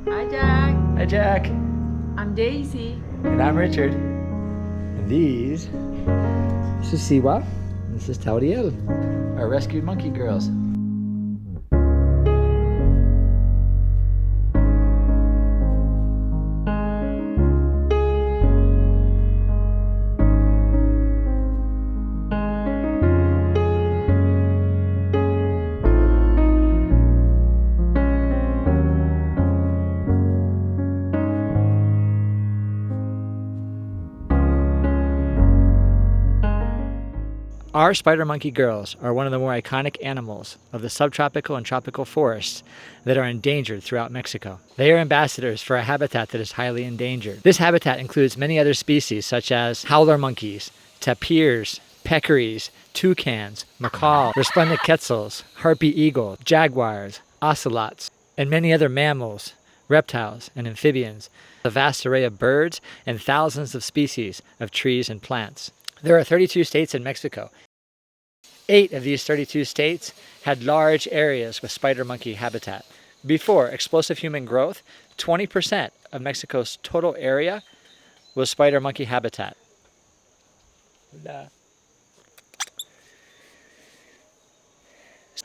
Hi, Jack. Hi, Jack. I'm Daisy. And I'm Richard. And this is Siwa. This is Tauriel, our rescued monkey girls. Our spider monkey girls are one of the more iconic animals of the subtropical and tropical forests that are endangered throughout Mexico. They are ambassadors for a habitat that is highly endangered. This habitat includes many other species such as howler monkeys, tapirs, peccaries, toucans, macaws, resplendent quetzals, harpy eagles, jaguars, ocelots, and many other mammals, reptiles, and amphibians, a vast array of birds, and thousands of species of trees and plants. There are 32 states in Mexico. 8 of these 32 states had large areas with spider monkey habitat. Before explosive human growth, 20% of Mexico's total area was spider monkey habitat.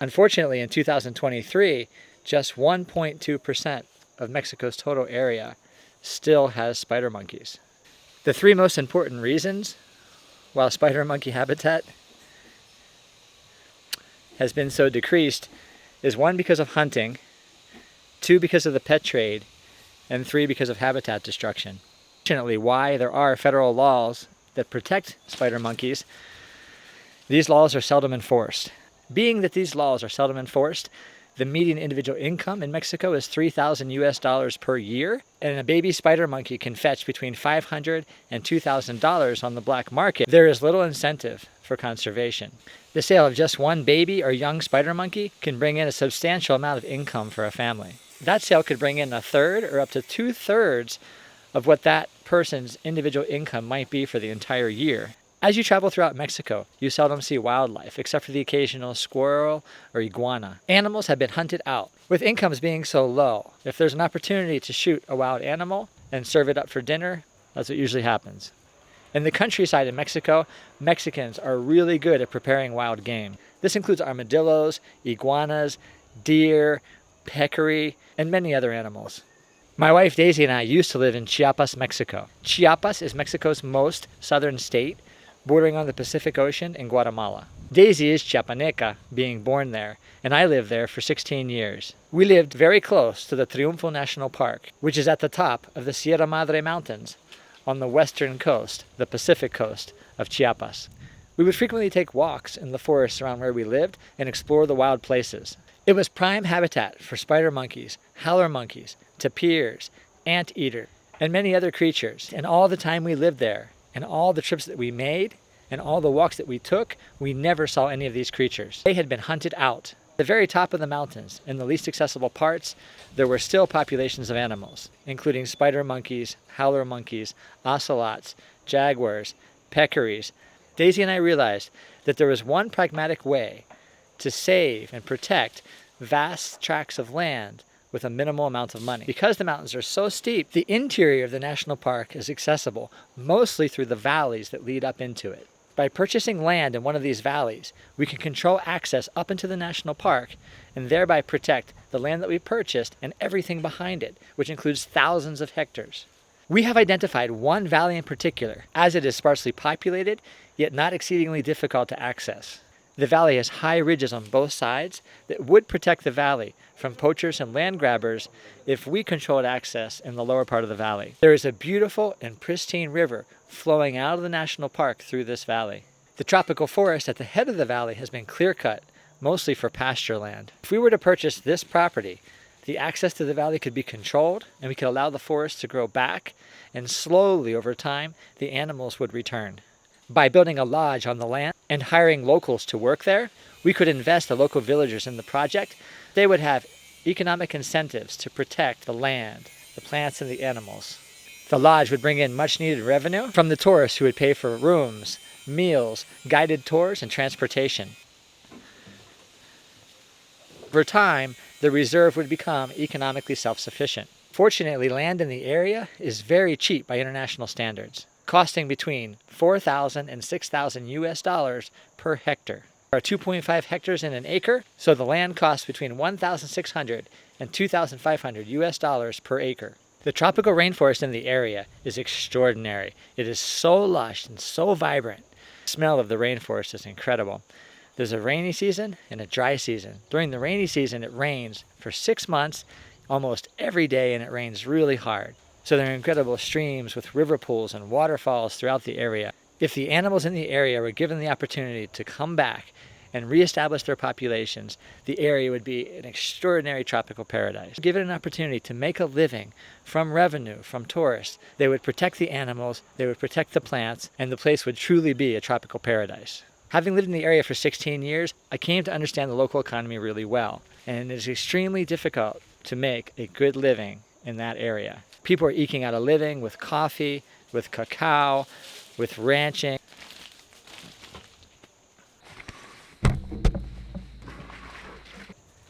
Unfortunately, in 2023, just 1.2% of Mexico's total area still has spider monkeys. The 3 most important reasons why spider monkey habitat has been so decreased is 1, because of hunting, 2, because of the pet trade, and 3, because of habitat destruction. Fortunately, why there are federal laws that protect spider monkeys, these laws are seldom enforced. Being that these laws are seldom enforced, the median individual income in Mexico is $3,000 per year, and a baby spider monkey can fetch between $500 and $2,000 on the black market. There is little incentive for conservation. The sale of just one baby or young spider monkey can bring in a substantial amount of income for a family. That sale could bring in a third or up to 2/3 of what that person's individual income might be for the entire year. As you travel throughout Mexico, you seldom see wildlife, except for the occasional squirrel or iguana. Animals have been hunted out. With incomes being so low, if there's an opportunity to shoot a wild animal and serve it up for dinner, that's what usually happens. In the countryside in Mexico, Mexicans are really good at preparing wild game. This includes armadillos, iguanas, deer, peccary, and many other animals. My wife Daisy and I used to live in Chiapas, Mexico. Chiapas is Mexico's most southern state, bordering on the Pacific Ocean and Guatemala. Daisy is Chiapaneca, being born there, and I lived there for 16 years. We lived very close to the Triunfo National Park, which is at the top of the Sierra Madre Mountains on the western coast, the Pacific coast of Chiapas. We would frequently take walks in the forests around where we lived and explore the wild places. It was prime habitat for spider monkeys, howler monkeys, tapirs, anteater, and many other creatures. And all the time we lived there, and all the trips that we made, and all the walks that we took, we never saw any of these creatures. They had been hunted out. At the very top of the mountains, in the least accessible parts, there were still populations of animals, including spider monkeys, howler monkeys, ocelots, jaguars, peccaries. Daisy and I realized that there was one pragmatic way to save and protect vast tracts of land with a minimal amount of money. Because the mountains are so steep, the interior of the national park is accessible mostly through the valleys that lead up into it. By purchasing land in one of these valleys, we can control access up into the national park and thereby protect the land that we purchased and everything behind it, which includes thousands of hectares. We have identified one valley in particular, as it is sparsely populated, yet not exceedingly difficult to access. The valley has high ridges on both sides that would protect the valley from poachers and land grabbers if we controlled access in the lower part of the valley. There is a beautiful and pristine river flowing out of the national park through this valley. The tropical forest at the head of the valley has been clear-cut, mostly for pasture land. If we were to purchase this property, the access to the valley could be controlled, and we could allow the forest to grow back, and slowly over time, the animals would return. By building a lodge on the land and hiring locals to work there, we could invest the local villagers in the project. They would have economic incentives to protect the land, the plants, and the animals. The lodge would bring in much needed revenue from the tourists who would pay for rooms, meals, guided tours, and transportation. Over time, the reserve would become economically self-sufficient. Fortunately, land in the area is very cheap by international standards, costing between $4,000 and $6,000 US per hectare. There are 2.5 hectares in an acre, so the land costs between $1,600 and $2,500 US per acre. The tropical rainforest in the area is extraordinary. It is so lush and so vibrant. The smell of the rainforest is incredible. There's a rainy season and a dry season. During the rainy season, it rains for 6 months, almost every day, and it rains really hard. So there are incredible streams with river pools and waterfalls throughout the area. If the animals in the area were given the opportunity to come back and reestablish their populations, the area would be an extraordinary tropical paradise. Given an opportunity to make a living from revenue, from tourists, they would protect the animals, they would protect the plants, and the place would truly be a tropical paradise. Having lived in the area for 16 years, I came to understand the local economy really well, and it is extremely difficult to make a good living in that area. People are eking out a living with coffee, with cacao, with ranching.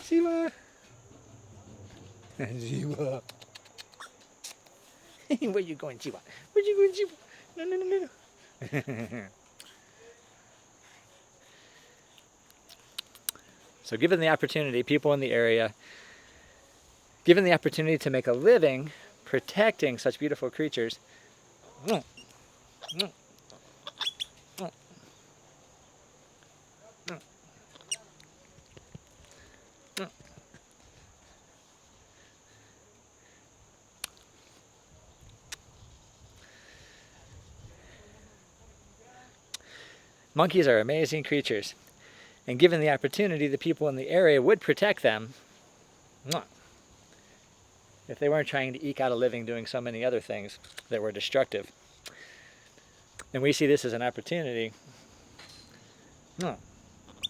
Siwa! Siwa! Where you going, Siwa? Where you going, Siwa? No, no, no, no. So given the opportunity, people in the area, given the opportunity to make a living protecting such beautiful creatures, monkeys are amazing creatures. And given the opportunity, the people in the area would protect them if they weren't trying to eke out a living doing so many other things that were destructive. And we see this as an opportunity to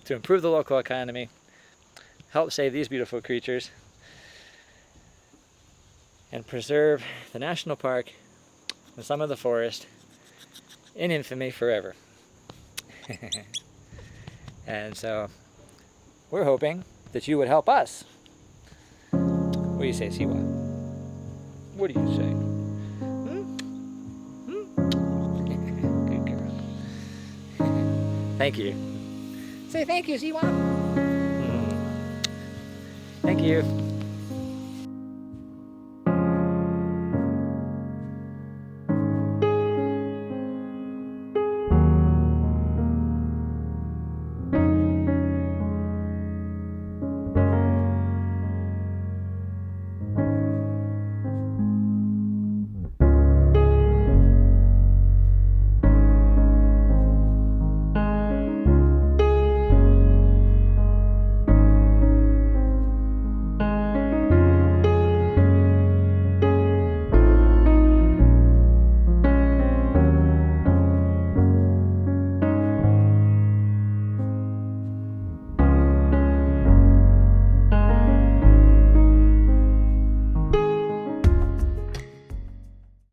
improve the local economy, help save these beautiful creatures, and preserve the national park and some of the forest in infamy forever. And so we're hoping that you would help us. What do you say, Siwa? What do you say? Good girl. Thank you. Say thank you, Siwa. Thank you.